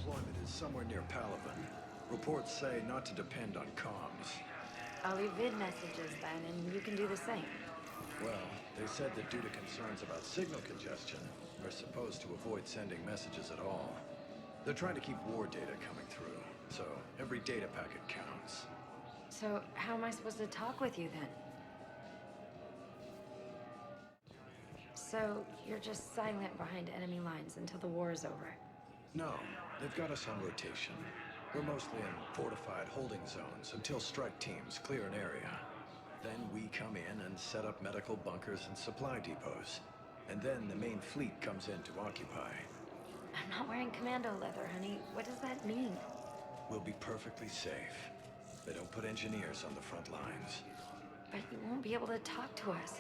deployment is somewhere near Palaven. Reports say not to depend on comms. I'll leave vid messages then, and you can do the same. Well, they said that due to concerns about signal congestion, we're supposed to avoid sending messages at all. They're trying to keep war data coming through, so every data packet counts. So, how am I supposed to talk with you then? So, you're just silent behind enemy lines until the war is over? No, they've got us on rotation. We're mostly in fortified holding zones until strike teams clear an area. Then we come in and set up medical bunkers and supply depots. And then the main fleet comes in to occupy. I'm not wearing commando leather, honey. What does that mean? We'll be perfectly safe. They don't put engineers on the front lines. But you won't be able to talk to us.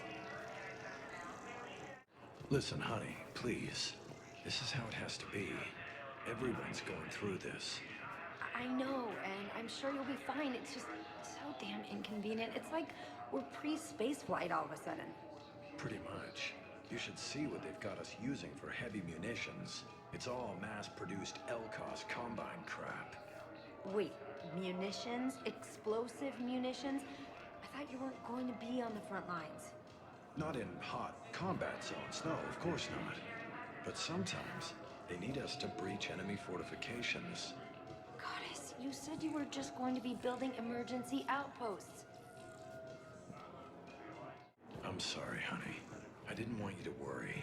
Listen, honey, please. This is how it has to be. Everyone's going through this. I know, and I'm sure you'll be fine. It's just so damn inconvenient. It's like we're pre-space flight all of a sudden. Pretty much. You should see what they've got us using for heavy munitions. It's all mass-produced Elkoss combine crap. Wait, munitions? Explosive munitions? I thought you weren't going to be on the front lines. Not in hot combat zones, no, of course not. But sometimes, they need us to breach enemy fortifications. Goddess, you said you were just going to be building emergency outposts. I'm sorry, honey. I didn't want you to worry.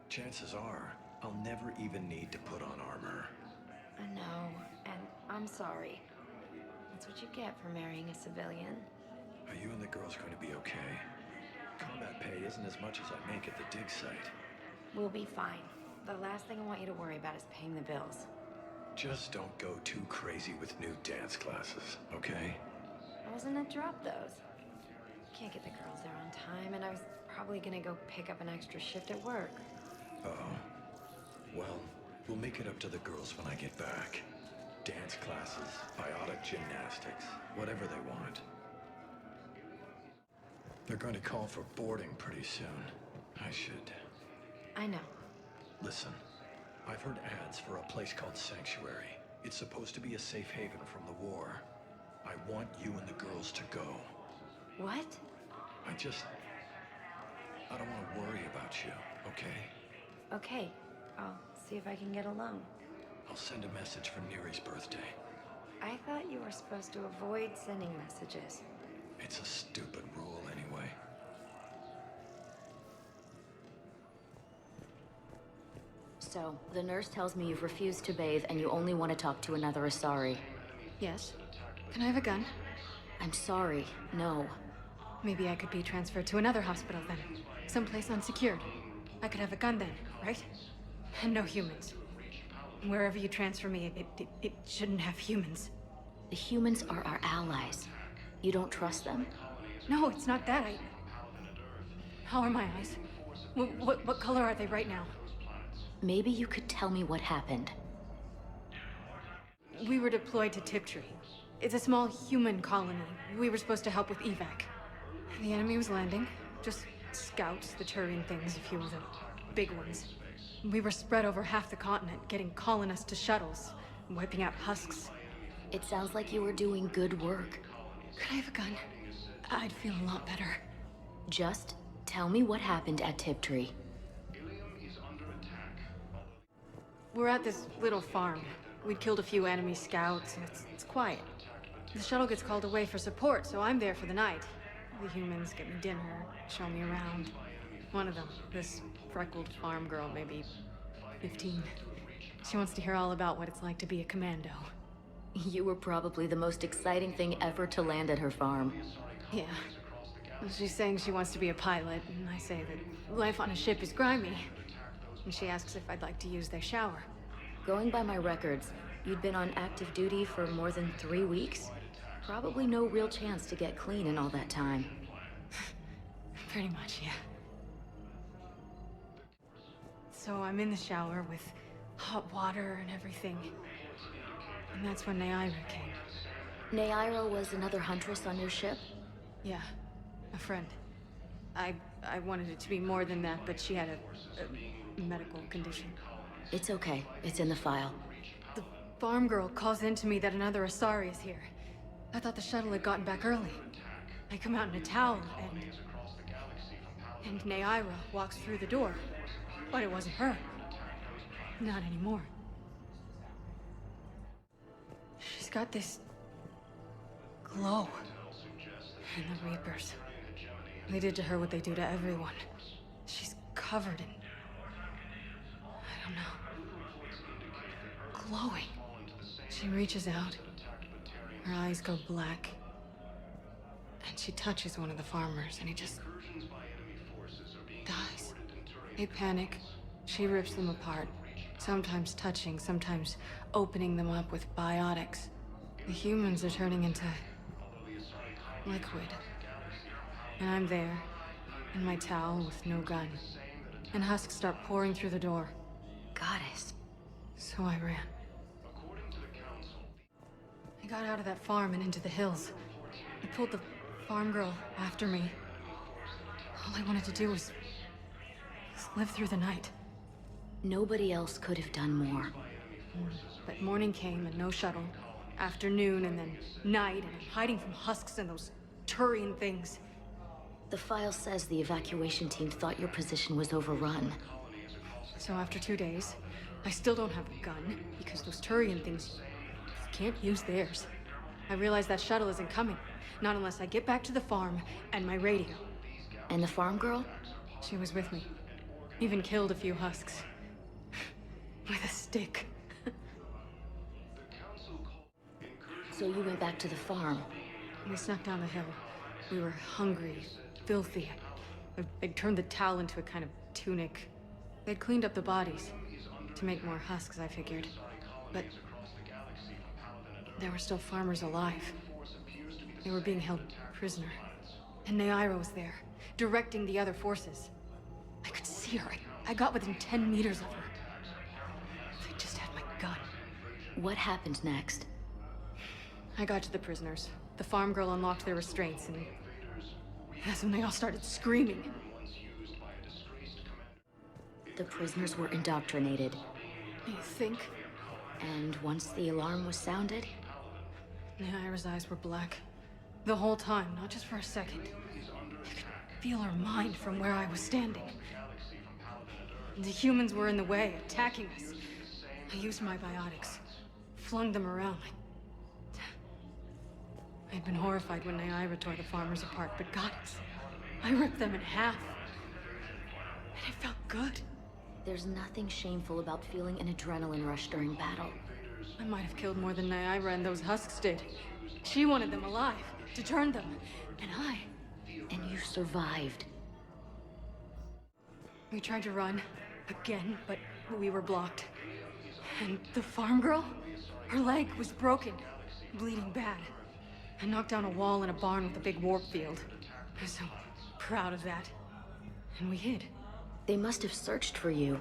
Chances are, I'll never even need to put on armor. I know, and I'm sorry. That's what you get for marrying a civilian. Are you and the girls going to be okay? Combat pay isn't as much as I make at the dig site. We'll be fine. The last thing I want you to worry about is paying the bills. Just don't go too crazy with new dance classes, okay? I wasn't gonna drop those. Can't get the girls there on time, and I was probably gonna go pick up an extra shift at work. Uh-oh. Well, we'll make it up to the girls when I get back. Dance classes, biotic gymnastics, whatever they want. They're going to call for boarding pretty soon. I should... I know. Listen, I've heard ads for a place called Sanctuary. It's supposed to be a safe haven from the war. I want you and the girls to go. What? I don't want to worry about you, okay? Okay, I'll see if I can get alone. I'll send a message for Neri's birthday. I thought you were supposed to avoid sending messages. It's a stupid rule anyway. So, the nurse tells me you've refused to bathe and you only want to talk to another Asari. Yes. Can I have a gun? I'm sorry, no. Maybe I could be transferred to another hospital then. Someplace unsecured. I could have a gun then, right? And no humans. Wherever you transfer me, it shouldn't have humans. The humans are our allies. You don't trust them? No, it's not that. How are my eyes? What color are they right now? Maybe you could tell me what happened. We were deployed to Tiptree. It's a small human colony. We were supposed to help with evac. The enemy was landing. Just scouts, the Turian things, a few of the big ones. We were spread over half the continent, getting colonists to shuttles, wiping out husks. It sounds like you were doing good work. Could I have a gun? I'd feel a lot better. Just tell me what happened at Tiptree. We're at this little farm. We'd killed a few enemy scouts, and it's quiet. The shuttle gets called away for support, so I'm there for the night. The humans get me dinner, show me around. One of them, this freckled farm girl, maybe 15. She wants to hear all about what it's like to be a commando. You were probably the most exciting thing ever to land at her farm. Yeah. She's saying she wants to be a pilot, and I say that life on a ship is grimy. And she asks if I'd like to use their shower. Going by my records, you'd been on active duty for more than 3 weeks. Probably no real chance to get clean in all that time. Pretty much, yeah. So I'm in the shower with hot water and everything. And that's when Liara came. Liara was another huntress on your ship? Yeah, a friend. I wanted it to be more than that, but she had a medical condition. It's okay. It's in the file. The farm girl calls in to me that another Asari is here. I thought the shuttle had gotten back early. I come out in a towel, and Naira walks through the door. But it wasn't her. Not anymore. She's got this glow. And the Reapers. They did to her what they do to everyone. She's covered in... I don't know. Glowing. She reaches out. Her eyes go black. And she touches one of the farmers, and he just... dies. They panic. She rips them apart. Sometimes touching, sometimes opening them up with biotics. The humans are turning into... liquid. And I'm there, in my towel with no gun. And husks start pouring through the door. Goddess. So I ran. I got out of that farm and into the hills. I pulled the farm girl after me. All I wanted to do was live through the night. Nobody else could have done more. But morning came and no shuttle. Afternoon and then night, and I'm hiding from husks and those Turian things. The file says the evacuation team thought your position was overrun. So after 2 days, I still don't have a gun, because those Turian things, you can't use theirs. I realize that shuttle isn't coming, not unless I get back to the farm and my radio. And the farm girl? She was with me. Even killed a few husks. With a stick. So you went back to the farm. We snuck down the hill. We were hungry, filthy. They'd turned the towel into a kind of tunic. They'd cleaned up the bodies. To make more husks, I figured. But there were still farmers alive. They were being held prisoner. And Naira was there, directing the other forces. I could see her. I got within 10 meters of her. If I just had my gun. What happened next? I got to the prisoners. The farm girl unlocked their restraints, and that's when they all started screaming. The prisoners were indoctrinated. You think? And once the alarm was sounded? Naira's eyes were black. The whole time, not just for a second. I could feel her mind from where I was standing. The humans were in the way, attacking us. I used my biotics. Flung them around. I'd been horrified when Naira tore the farmers apart, but goddess, I ripped them in half. And it felt good. There's nothing shameful about feeling an adrenaline rush during battle. I might have killed more than Naira and those husks did. She wanted them alive, to turn them, and I... And you survived. We tried to run, again, but we were blocked. And the farm girl? Her leg was broken, bleeding bad. I knocked down a wall in a barn with a big warp field. I was so proud of that. And we hid. They must have searched for you.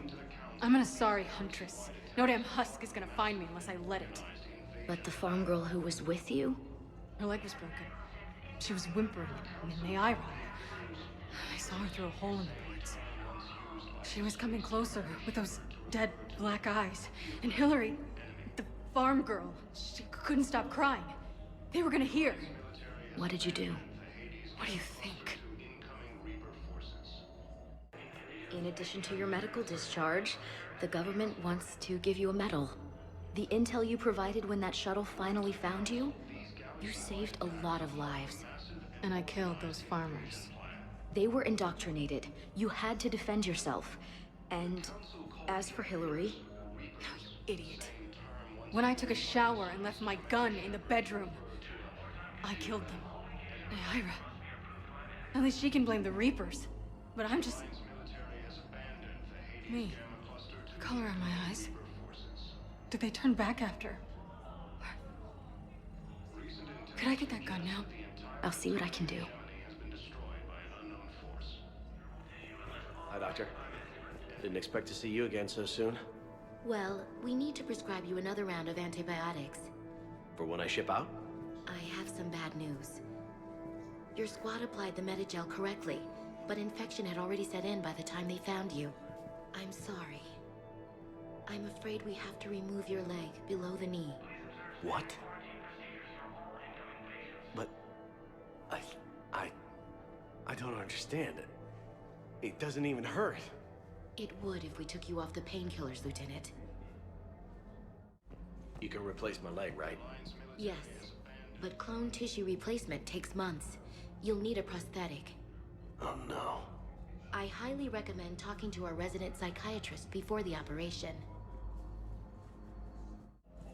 I'm an Asari huntress. No damn husk is gonna find me unless I let it. But the farm girl who was with you? Her leg was broken. She was whimpering, and then Naira. I saw her through a hole in the boards. She was coming closer with those dead black eyes. And Hillary, the farm girl, she couldn't stop crying. They were gonna hear. What did you do? What do you think? In addition to your medical discharge, the government wants to give you a medal. The intel you provided when that shuttle finally found you, you saved a lot of lives. And I killed those farmers. They were indoctrinated. You had to defend yourself. And as for Hillary... No, you idiot. When I took a shower and left my gun in the bedroom, I killed them. Naira. At least she can blame the Reapers. But I'm just... me. Color in my eyes. Did they turn back after? Could I get that gun now? I'll see what I can do. Hi, Doctor. Didn't expect to see you again so soon. Well, we need to prescribe you another round of antibiotics. For when I ship out? I have some bad news. Your squad applied the Medigel correctly, but infection had already set in by the time they found you. I'm sorry. I'm afraid we have to remove your leg below the knee. What? But... I don't understand it. It doesn't even hurt. It would if we took you off the painkillers, Lieutenant. You can replace my leg, right? Yes, but clone tissue replacement takes months. You'll need a prosthetic. Oh no. I highly recommend talking to our resident psychiatrist before the operation.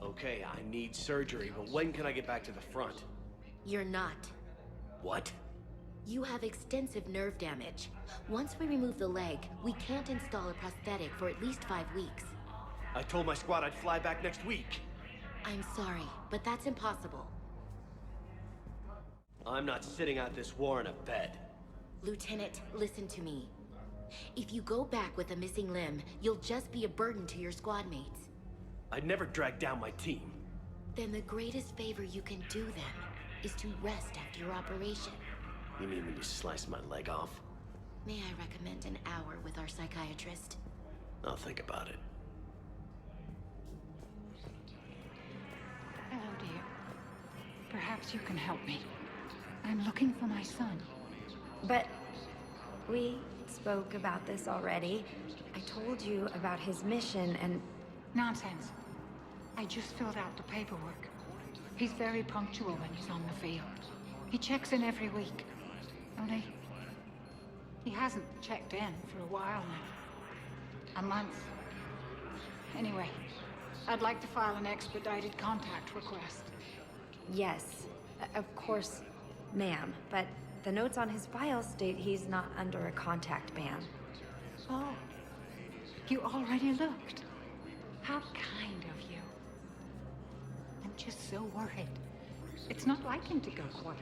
Okay, I need surgery, but when can I get back to the front? You're not. What? You have extensive nerve damage. Once we remove the leg, we can't install a prosthetic for at least 5 weeks. I told my squad I'd fly back next week. I'm sorry, but that's impossible. I'm not sitting out this war in a bed. Lieutenant, listen to me. If you go back with a missing limb, you'll just be a burden to your squad mates. I'd never drag down my team. Then the greatest favor you can do them is to rest after your operation. You mean when you slice my leg off? May I recommend an hour with our psychiatrist? I'll think about it. Hello, dear. Perhaps you can help me. I'm looking for my son. But we spoke about this already. I told you about his mission and... Nonsense. I just filled out the paperwork. He's very punctual when he's on the field. He checks in every week. Only, he hasn't checked in for a while now. A month. Anyway, I'd like to file an expedited contact request. Yes, of course, ma'am. But the notes on his file state he's not under a contact ban. Oh, you already looked. How kind of you. I'm just so worried. It's not like him to go quiet.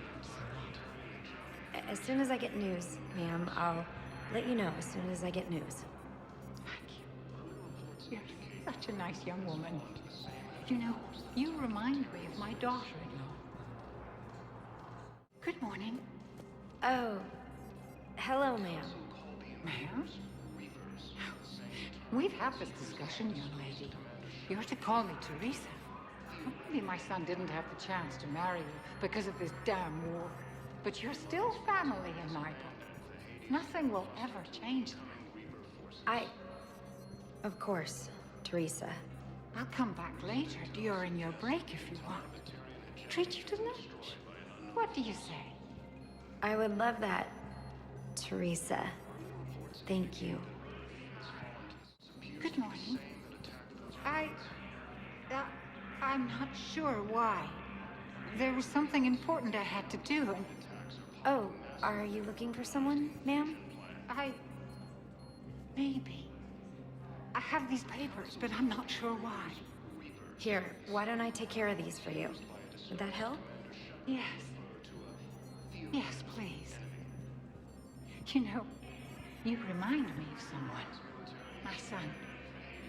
As soon as I get news, ma'am, I'll let you know as soon as I get news. Thank you. You're such a nice young woman. You know, you remind me of my daughter-in-law. Good morning. Oh, hello, ma'am. Ma'am? We've had this discussion, young lady. You're to call me Teresa. Maybe my son didn't have the chance to marry you because of this damn war. But you're still family in my book. Nothing will ever change that. Of course, Teresa. I'll come back later during your break if you want. Treat you to lunch. What do you say? I would love that, Teresa. Thank you. Good morning. I'm not sure why. There was something important I had to do, and... Oh, are you looking for someone, ma'am? Maybe. I have these papers, but I'm not sure why. Here, why don't I take care of these for you? Would that help? Yes. Yes, please. You know, you remind me of someone. My son.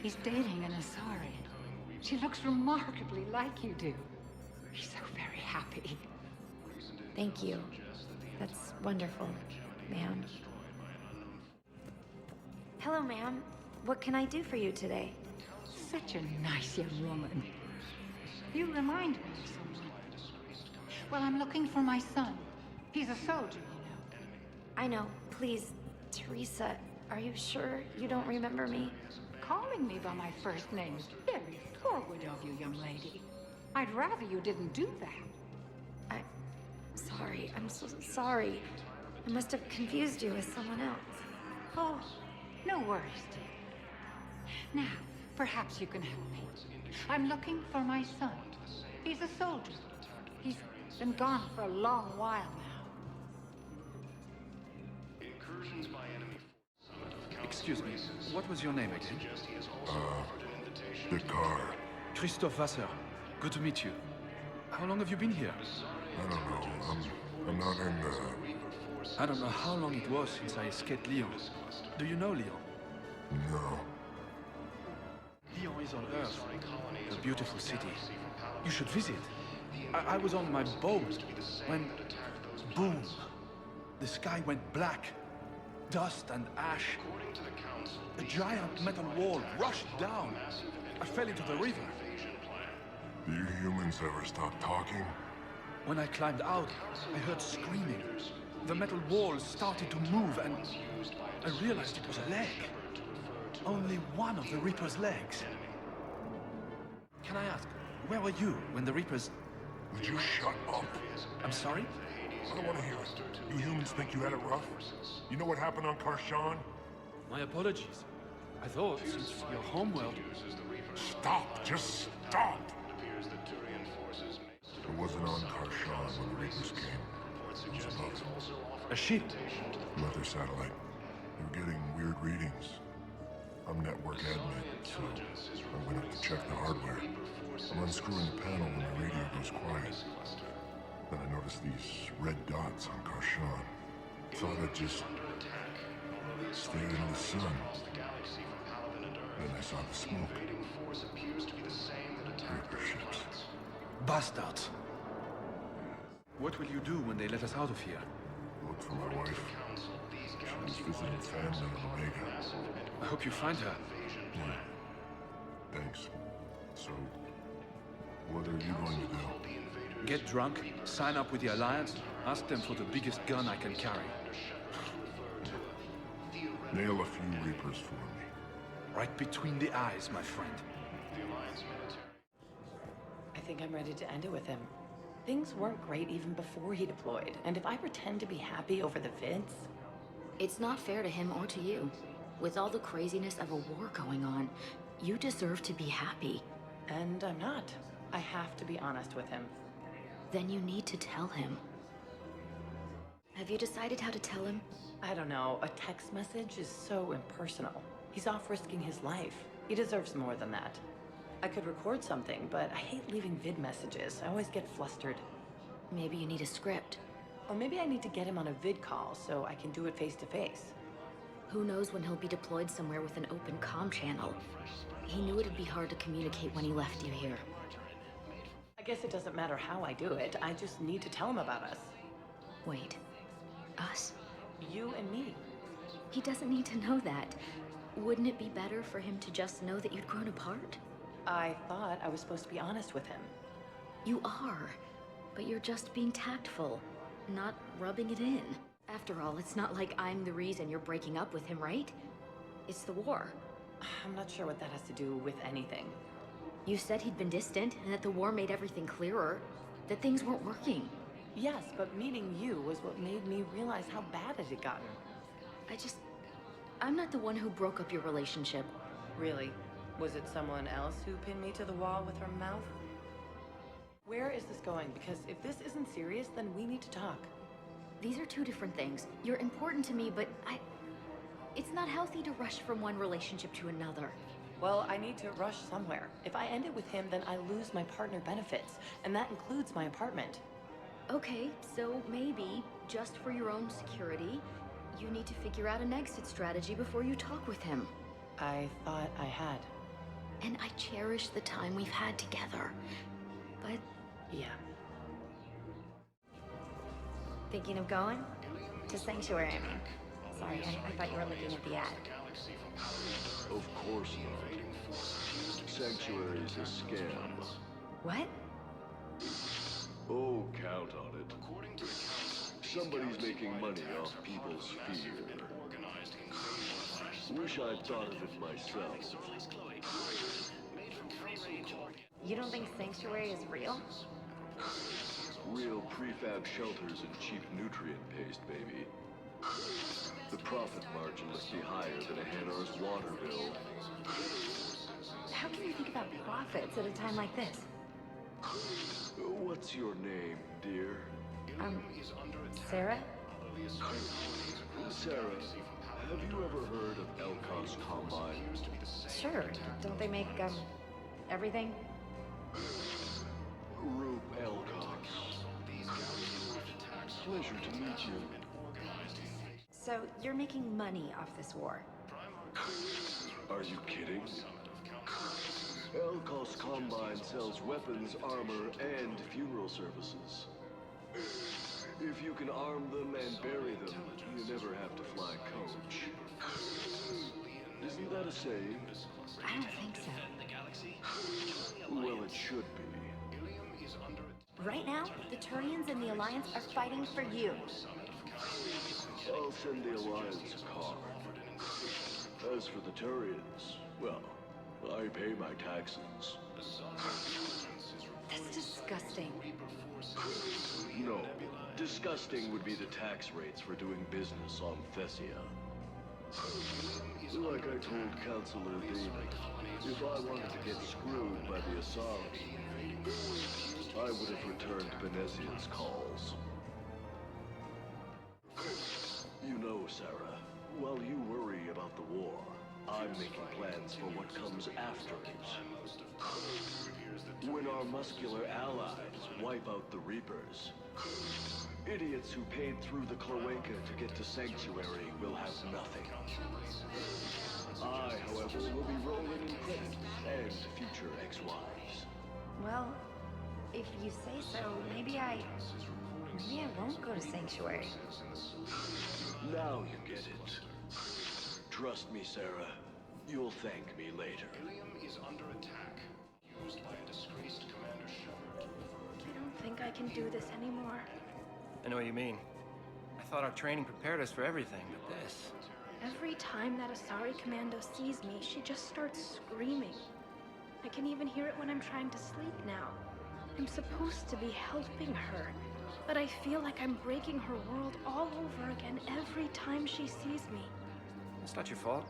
He's dating an Asari. She looks remarkably like you do. He's so very happy. Thank you. That's wonderful, ma'am. Hello, ma'am. What can I do for you today? Such a nice young woman. You remind me of someone. Well, I'm looking for my son. He's a soldier, you know. I know. Please, Teresa, are you sure you don't remember me? Calling me by my first name is very forward of you, young lady. I'd rather you didn't do that. Sorry. I'm so sorry. I must have confused you with someone else. Oh, no worries, dear. Now, perhaps you can help me. I'm looking for my son. He's a soldier. He's been gone for a long while now. Excuse me, what was your name again? Dakar. Christophe Wasser. Good to meet you. How long have you been here? I don't know. I'm not in I don't know how long it was since I escaped Lyon. Do you know Lyon? No. Lyon is on Earth. A beautiful city. You should visit. I was on my boat when... boom! The sky went black. dust and ash. A giant metal wall rushed down. I fell into the river. Do you humans ever stop talking? When I climbed out, I heard screaming. The metal wall started to move, and I realized it was a leg. Only one of the Reaper's legs. Can I ask, where were you when the Reapers... Would you shut up? I'm sorry? I don't want to hear it. You humans think you had it rough? You know what happened on Karshan? My apologies. I thought, since your homeworld... Stop! Just stop! It wasn't on Karshan when the Reapers came. It was above. A ship? Mother satellite. They were getting weird readings. I'm network admin, so I went up to check the hardware. I'm unscrewing the panel when the radio goes quiet. Then I noticed these red dots on Karshan. Thought I'd just stare into the sun. Then I saw the smoke. Reaper ships. Bastards. What will you do when they let us out of here? Look for my wife. She was visiting family in Omega. I hope you find her. Yeah. Thanks. So, what are you going to do? Get drunk, sign up with the Alliance, ask them for the biggest gun I can carry. Nail a few Reapers for me. Right between the eyes, my friend. I think I'm ready to end it with him. Things weren't great even before he deployed, and if I pretend to be happy over the vids... It's not fair to him or to you. With all the craziness of a war going on, you deserve to be happy. And I'm not. I have to be honest with him. Then you need to tell him. Have you decided how to tell him? I don't know. A text message is so impersonal. He's off risking his life. He deserves more than that. I could record something, but I hate leaving vid messages. I always get flustered. Maybe you need a script. Or maybe I need to get him on a vid call so I can do it face to face. Who knows when he'll be deployed somewhere with an open comm channel. He knew it'd be hard to communicate when he left you here. I guess it doesn't matter how I do it. I just need to tell him about us. Wait. Us? You and me. He doesn't need to know that. Wouldn't it be better for him to just know that you'd grown apart? I thought I was supposed to be honest with him. You are, but you're just being tactful, not rubbing it in. After all, it's not like I'm the reason you're breaking up with him, right? It's the war. I'm not sure what that has to do with anything. You said he'd been distant, and that the war made everything clearer, that things weren't working. Yes, but meeting you was what made me realize how bad it had gotten. I'm not the one who broke up your relationship. Really? Was it someone else who pinned me to the wall with her mouth? Where is this going? Because if this isn't serious, then we need to talk. These are two different things. You're important to me, but it's not healthy to rush from one relationship to another. Well, I need to rush somewhere. If I end it with him, then I lose my partner benefits, and that includes my apartment. Okay, so maybe, just for your own security, you need to figure out an exit strategy before you talk with him. I thought I had. And I cherish the time we've had together. But, yeah. Thinking of going? To Sanctuary, I mean. Sorry, I thought you were looking at the ad. Of course not. Sanctuary's a scam. What? Oh, count on it. Somebody's making money off people's fear. Wish I'd thought of it myself. You don't think Sanctuary is real? Real prefab shelters and cheap nutrient paste, baby. The profit margin must be higher than a Hanar's water bill. How can you think about profits at a time like this? What's your name, dear? Sara? Sara, have you ever heard of Elkoss Combine? Sure. Don't they make, everything? Rupe Elkoss. Pleasure to meet you. So, you're making money off this war? Are you kidding? Elkoss Combine sells weapons, armor, and funeral services. If you can arm them and bury them, you never have to fly coach. Isn't that a saying? I don't think so. Well, it should be. Right now, the Turians and the Alliance are fighting for you. I'll send the Alliance a car. As for the Turians, well, I pay my taxes. That's disgusting. No, disgusting would be the tax rates for doing business on Thessia. Like I told Counselor David, if I wanted to get screwed by the Asari, I would have returned Venezia's calls. You know, Sara, while you worry about the war, I'm making plans for what comes after it. When our muscular allies wipe out the Reapers, idiots who paid through the cloaca to get to Sanctuary will have nothing. I, however, will be rolling in credits and future ex-wives. Well, if you say so, maybe I won't go to Sanctuary. Now you get it. Trust me, Sara. You'll thank me later. I don't think I can do this anymore. I know what you mean. I thought our training prepared us for everything, but this... Every time that Asari commando sees me, she just starts screaming. I can even hear it when I'm trying to sleep now. I'm supposed to be helping her, but I feel like I'm breaking her world all over again every time she sees me. It's not your fault.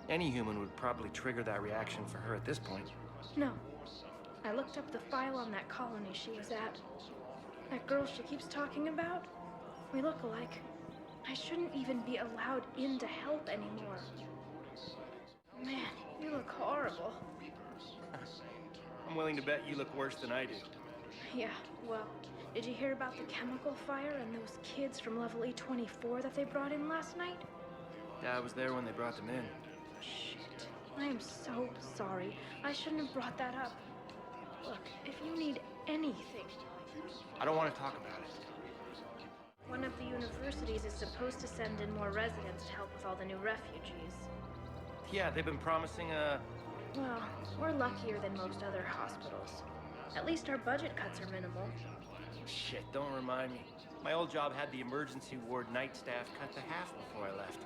Any human would probably trigger that reaction for her at this point. No. I looked up the file on that colony she was at. That girl she keeps talking about? We look alike. I shouldn't even be allowed in to help anymore. Man, you look horrible. I'm willing to bet you look worse than I do. Yeah, well, did you hear about the chemical fire and those kids from level E24 that they brought in last night? Yeah, I was there when they brought them in. Shit. I am so sorry. I shouldn't have brought that up. Look, if you need anything... I don't want to talk about it. One of the universities is supposed to send in more residents to help with all the new refugees. Yeah, they've been promising Well, we're luckier than most other hospitals. At least our budget cuts are minimal. Shit, don't remind me. My old job had the emergency ward night staff cut to half before I left.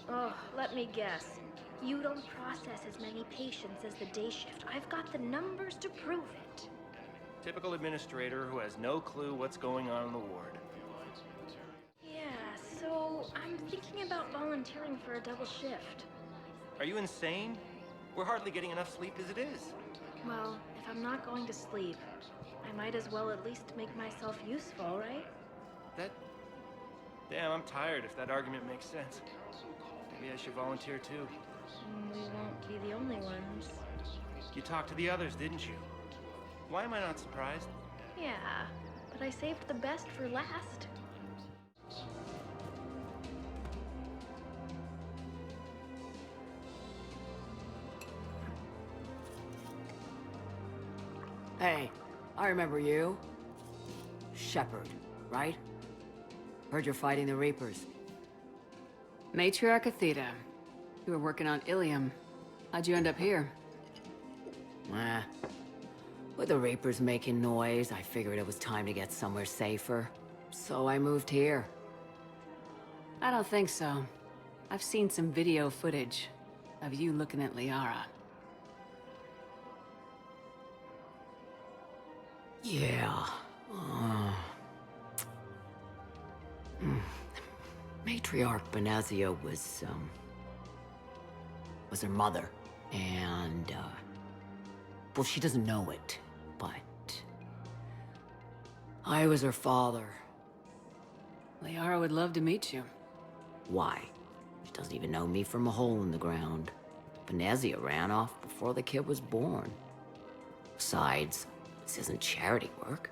Oh, let me guess. You don't process as many patients as the day shift. I've got the numbers to prove it. Typical administrator who has no clue what's going on in the ward. Yeah, so I'm thinking about volunteering for a double shift. Are you insane? We're hardly getting enough sleep as it is. Well, if I'm not going to sleep, I might as well at least make myself useful, right? Damn, I'm tired if that argument makes sense. Maybe I should volunteer too. We won't be the only ones. You talked to the others, didn't you? Why am I not surprised? Yeah, but I saved the best for last. Hey, I remember you. Shepherd, right? Heard you're fighting the Reapers. Matriarch Aethyta. You were working on Ilium. How'd you end up here? With the Reapers making noise, I figured it was time to get somewhere safer. So I moved here. I don't think so. I've seen some video footage of you looking at Liara. Yeah. Matriarch Benazia was her mother. And, well, she doesn't know it, but I was her father. Liara would love to meet you. Why? She doesn't even know me from a hole in the ground. Benazia ran off before the kid was born. Besides, this isn't charity work.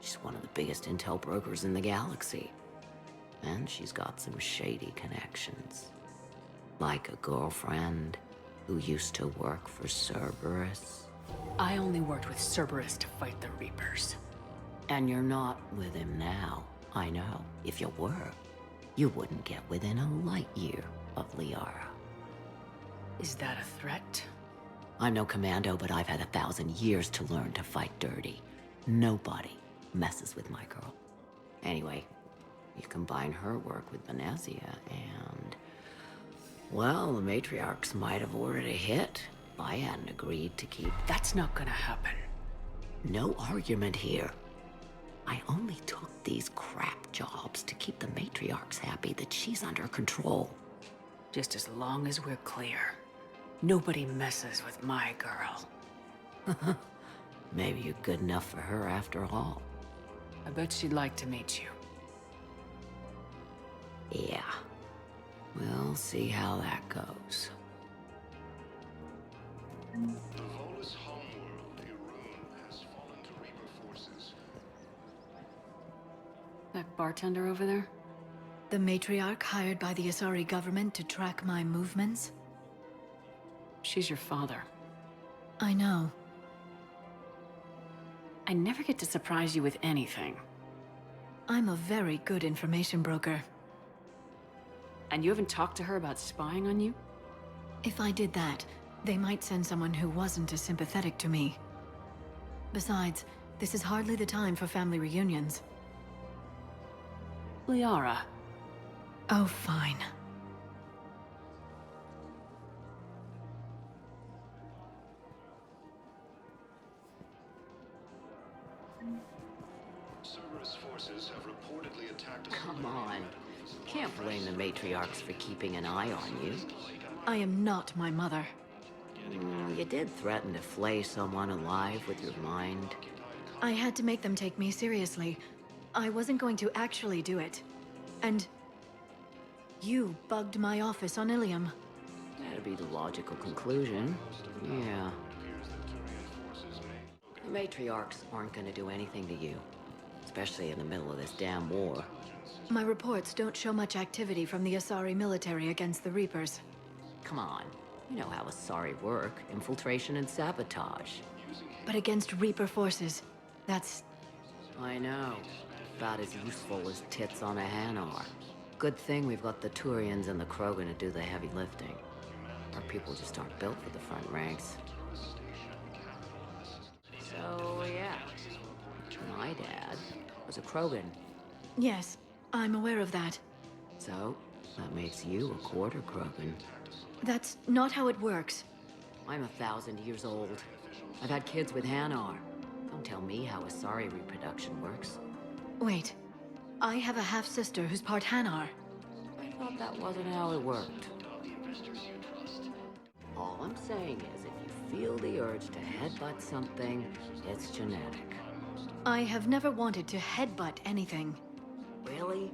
She's one of the biggest intel brokers in the galaxy. And she's got some shady connections. Like a girlfriend who used to work for Cerberus. I only worked with Cerberus to fight the Reapers. And you're not with him now. I know. If you were, you wouldn't get within a light year of Liara. Is that a threat? I'm no commando, but I've had 1,000 years to learn to fight dirty. Nobody messes with my girl. Anyway, you combine her work with Venezia and... well, the Matriarchs might have ordered a hit if I hadn't agreed to keep... That's not gonna happen. No argument here. I only took these crap jobs to keep the Matriarchs happy that she's under control. Just as long as we're clear. Nobody messes with my girl. Maybe you're good enough for her after all. I bet she'd like to meet you. Yeah. We'll see how that goes. The Volus homeworld, Irun, has fallen to Reaper forces. That bartender over there? The Matriarch hired by the Asari government to track my movements? She's your father. I know. I never get to surprise you with anything. I'm a very good information broker. And you haven't talked to her about spying on you? If I did that, they might send someone who wasn't as sympathetic to me. Besides, this is hardly the time for family reunions. Liara. Oh, fine. Cerberus forces have reportedly attacked a Come on. You can't blame the Matriarchs for keeping an eye on you. I am not my mother. You did threaten to flay someone alive with your mind. I had to make them take me seriously. I wasn't going to actually do it. And... you bugged my office on Ilium. That'd be the logical conclusion. Yeah. The Matriarchs aren't gonna do anything to you. Especially in the middle of this damn war. My reports don't show much activity from the Asari military against the Reapers. Come on. You know how Asari work. Infiltration and sabotage. But against Reaper forces, that's... I know. About as useful as tits on a Hanar. Good thing we've got the Turians and the Krogan to do the heavy lifting. Our people just aren't built for the front ranks. So, yeah. My dad was a Krogan. Yes, I'm aware of that. So, that makes you a quarter Krogan. That's not how it works. I'm 1,000 years old. I've had kids with Hanar. Don't tell me how Asari reproduction works. Wait, I have a half-sister who's part Hanar. I thought that wasn't how it worked. All I'm saying is, if you feel the urge to headbutt something, it's genetic. I have never wanted to headbutt anything. Really?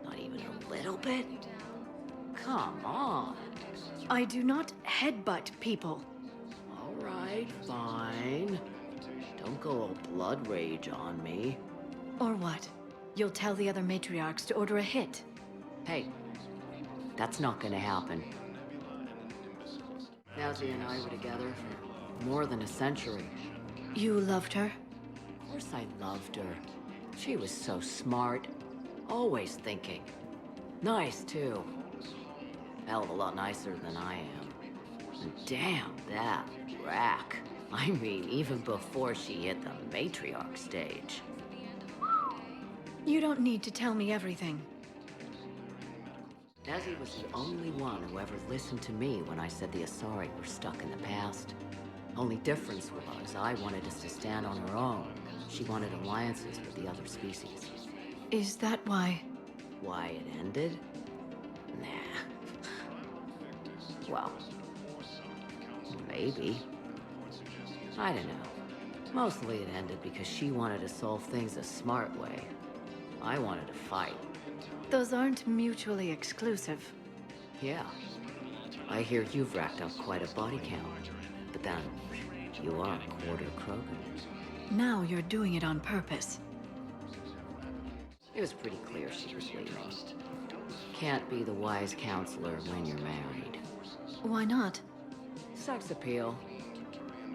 Not even a little bit? Come on. I do not headbutt people. All right, fine. Don't go all blood rage on me. Or what? You'll tell the other matriarchs to order a hit. Hey, that's not gonna happen. Nazi and I were together for more than a century. You loved her? Of course I loved her. She was so smart. Always thinking. Nice, too. Hell of a lot nicer than I am. And damn, that rack. I mean, even before she hit the Matriarch stage. You don't need to tell me everything. Nazi was the only one who ever listened to me when I said the Asari were stuck in the past. Only difference was I wanted us to stand on our own. She wanted alliances with the other species. Is that why? Why it ended? Nah. Well, maybe. I don't know. Mostly it ended because she wanted to solve things a smart way. I wanted to fight. Those aren't mutually exclusive. Yeah. I hear you've racked up quite a body count. But then, you are a quarter Krogan. Now you're doing it on purpose. It was pretty clear she was leaving. Can't be the wise counselor when you're married. Why not? Sex appeal.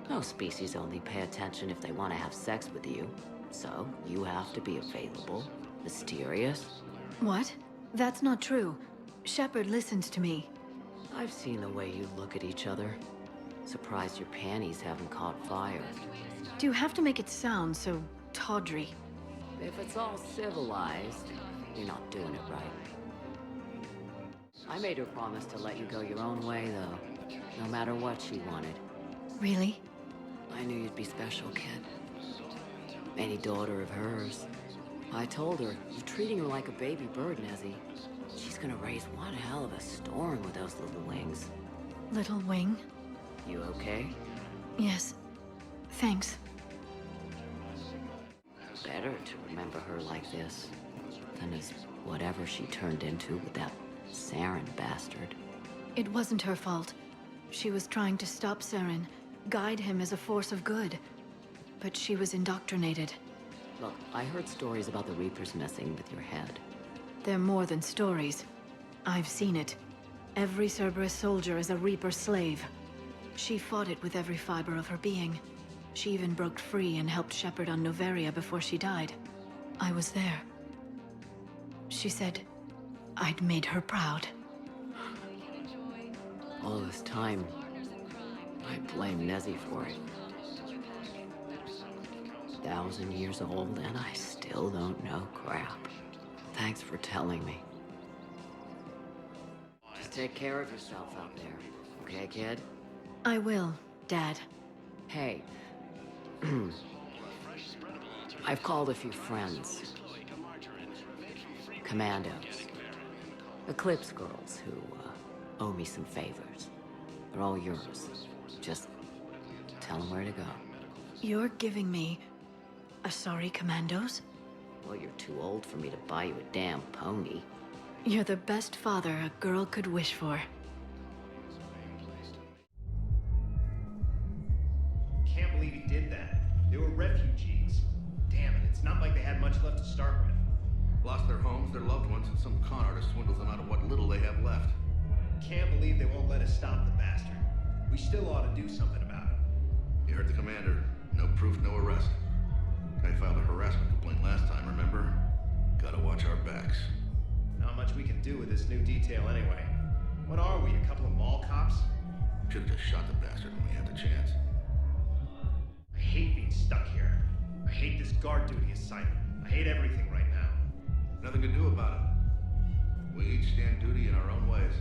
No species only pay attention if they want to have sex with you. So, you have to be available. Mysterious? What? That's not true. Shepard listens to me. I've seen the way you look at each other. Surprised your panties haven't caught fire. Do you have to make it sound so tawdry? If it's all civilized, you're not doing it right. I made her promise to let you go your own way, though. No matter what she wanted. Really? I knew you'd be special, kid. Any daughter of hers. I told her, you're treating her like a baby bird, Nezzy. She's gonna raise one hell of a storm with those little wings. Little wing? You okay? Yes. Thanks. Better to remember her like this than as whatever she turned into with that Saren bastard. It wasn't her fault. She was trying to stop Saren, guide him as a force of good. But she was indoctrinated. Look, I heard stories about the Reapers messing with your head. They're more than stories. I've seen it. Every Cerberus soldier is a Reaper slave. She fought it with every fiber of her being. She even broke free and helped Shepard on Noveria before she died. I was there. She said I'd made her proud. All this time, I blame Nezzy for it. 1,000 years old and I still don't know crap. Thanks for telling me. Just take care of yourself out there, okay, kid? I will, Dad. Hey, I've called a few friends. Commandos. Eclipse girls who owe me some favors. They're all yours. Just tell them where to go. You're giving me Asari Commandos? Well, you're too old for me to buy you a damn pony. You're the best father a girl could wish for. Can't believe he did that. They were refugees. Damn it, it's not like they had much left to start with. Lost their homes, their loved ones, and some con artist swindles them out of what little they have left. Can't believe they won't let us stop the bastard. We still ought to do something about it. You heard the commander. No proof, no arrest. Guy filed a harassment complaint last time, remember? Gotta watch our backs. Not much we can do with this new detail anyway. What are we, a couple of mall cops? Should've just shot the bastard when we had the chance. I hate being stuck here. I hate this guard duty assignment. I hate everything right now. Nothing to do about it. We each stand duty in our own ways.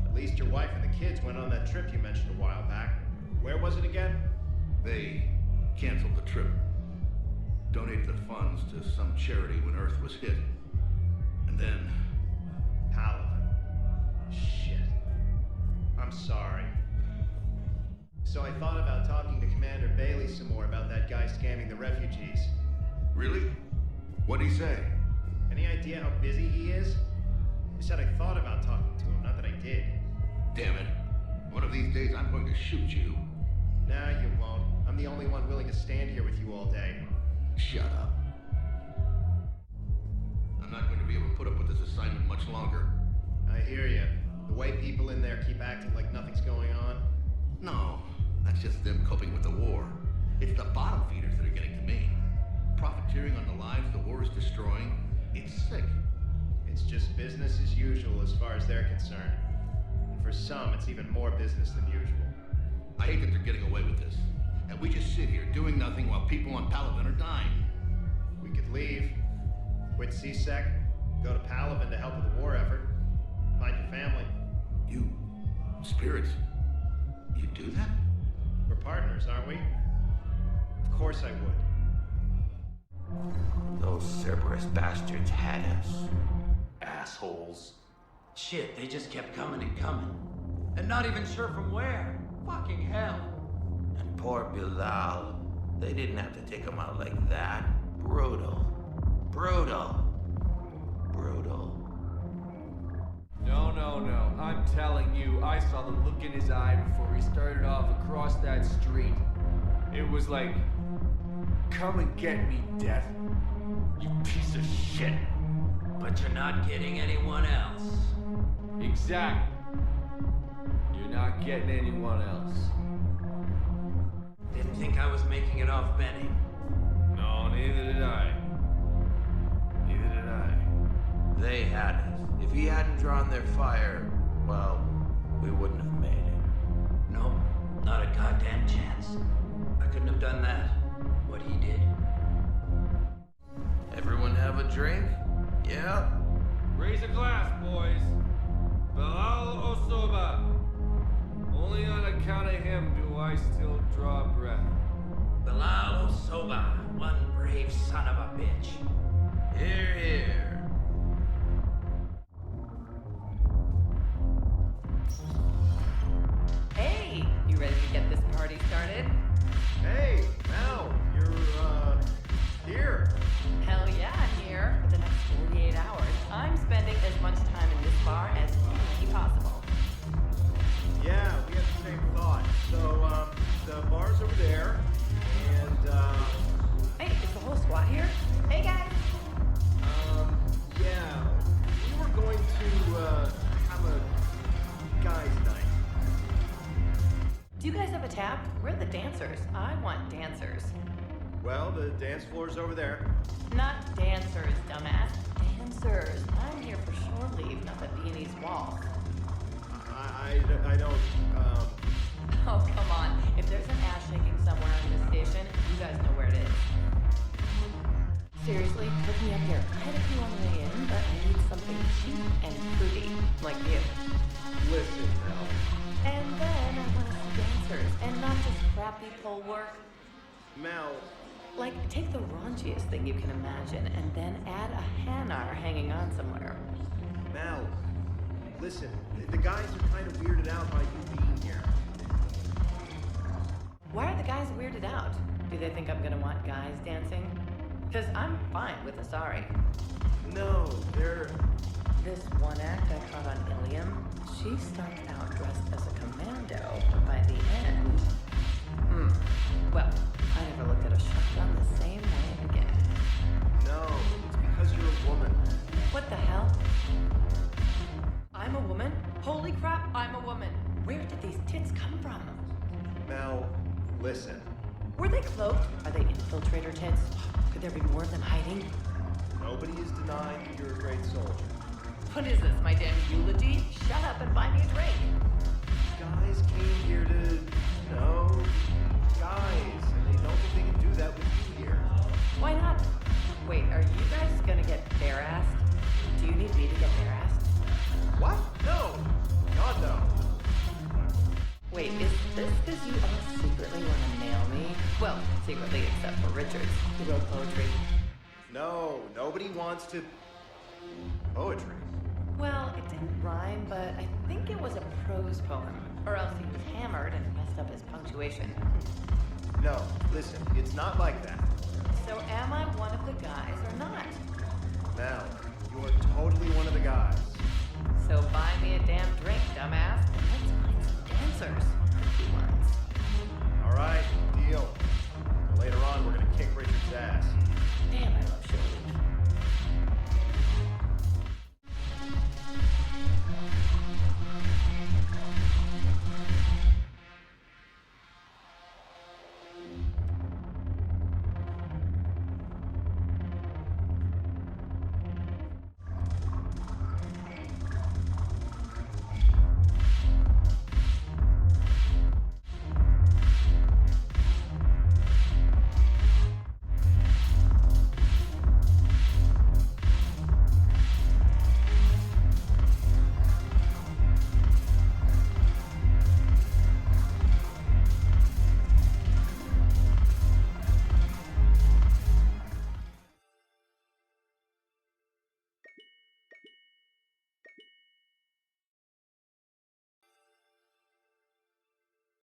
At least your wife and the kids went on that trip you mentioned a while back. Where was it again? They canceled the trip. Donated the funds to some charity when Earth was hit. And then... Paladin. Shit. I'm sorry. So I thought about talking to Commander Bailey some more about that guy scamming the refugees. Really? What'd he say? Any idea how busy he is? He said I thought about talking to him, not that I did. Damn it. One of these days I'm going to shoot you. Nah, you won't. I'm the only one willing to stand here with you all day. Shut up. I'm not going to be able to put up with this assignment much longer. I hear you. The way people in there keep acting like nothing's going on. No, that's just them coping with the war. It's the bottom feeders that are getting to me. Profiteering on the lives the war is destroying. It's sick. It's just business as usual as far as they're concerned. And for some, it's even more business than usual. I hate that they're getting away with this. And we just sit here doing nothing while people on Palaven are dying. We could leave. Quit CSEC. Go to Palaven to help with the war effort. Find your family. You... spirits... you do that? We're partners, aren't we? Of course I would. Those Cerberus bastards had us. Assholes. Shit, they just kept coming and coming. And not even sure from where. Fucking hell. And poor Bilal. They didn't have to take him out like that. Brutal. Brutal. Brutal. No. I'm telling you, I saw the look in his eye before he started off across that street. It was like, come and get me, death. You piece of shit. But you're not getting anyone else. Exactly. You're not getting anyone else. Didn't think I was making it off Benny. No, neither did I. Neither did I. They had it. If he hadn't drawn their fire, well, we wouldn't have made it. Nope, not a goddamn chance. I couldn't have done that, what he did. Everyone have a drink? Yeah? Raise a glass, boys. Bilal Osoba. Only on account of him do I still draw breath. Bilal Osoba, one brave son of a bitch. Here, here. Hey, you ready to get this party started? Hey, Mal, you're, here. Hell yeah, I'm here. For the next 48 hours, I'm spending as much time in this bar as humanly possible. Yeah, we had the same thought. So, the bar's over there, and, Hey, is the whole squad here? Hey, guys! yeah, we were going to, have a guys' night. Do you guys have a tap? We're the dancers. I want dancers. Well, the dance floor's over there. Not dancers, dumbass. Dancers. I'm here for shore leave, not the Viennese waltz. I don't, Oh, come on. If there's an ass shaking somewhere on this station, you guys know where it is. Seriously, hook me up here. I had a few on the way in, but I need something cheap and fruity, like you. Listen, Mel. And then I want to see dancers, and not just crappy pole work. Mel. Like, take the raunchiest thing you can imagine, and then add a hanar hanging on somewhere. Mel, listen, the guys are kind of weirded out by you being here. Why are the guys weirded out? Do they think I'm gonna want guys dancing? Because I'm fine with Asari. No, they're... This one act I caught on Ilium, she started out dressed as a commando, but by the end... Well, I never looked at a shotgun the same way again. No, it's because you're a woman. What the hell? I'm a woman? Holy crap, I'm a woman. Where did these tits come from? Mel, listen. Were they cloaked? Are they infiltrator tits? Could there be more of them hiding? Nobody is denying that you're a great soldier. What is this, my damn eulogy? Shut up and buy me a drink. Guys came here to, you know, guys, and they don't think they can do that with you here. Why not? Wait, are you guys gonna get bare-assed? Do you need me to get bare-assed? What? No! God, no. Wait, is this because you all secretly want to nail me? Well, secretly except for Richards, who wrote poetry. No, nobody wants to... Poetry. Well, it didn't rhyme, but I think it was a prose poem. Or else he was hammered and messed up his punctuation. No, listen, it's not like that. So am I one of the guys or not? Mel, you are totally one of the guys. So buy me a damn drink, dumbass, and let's find some dancers. Pretty ones. All right,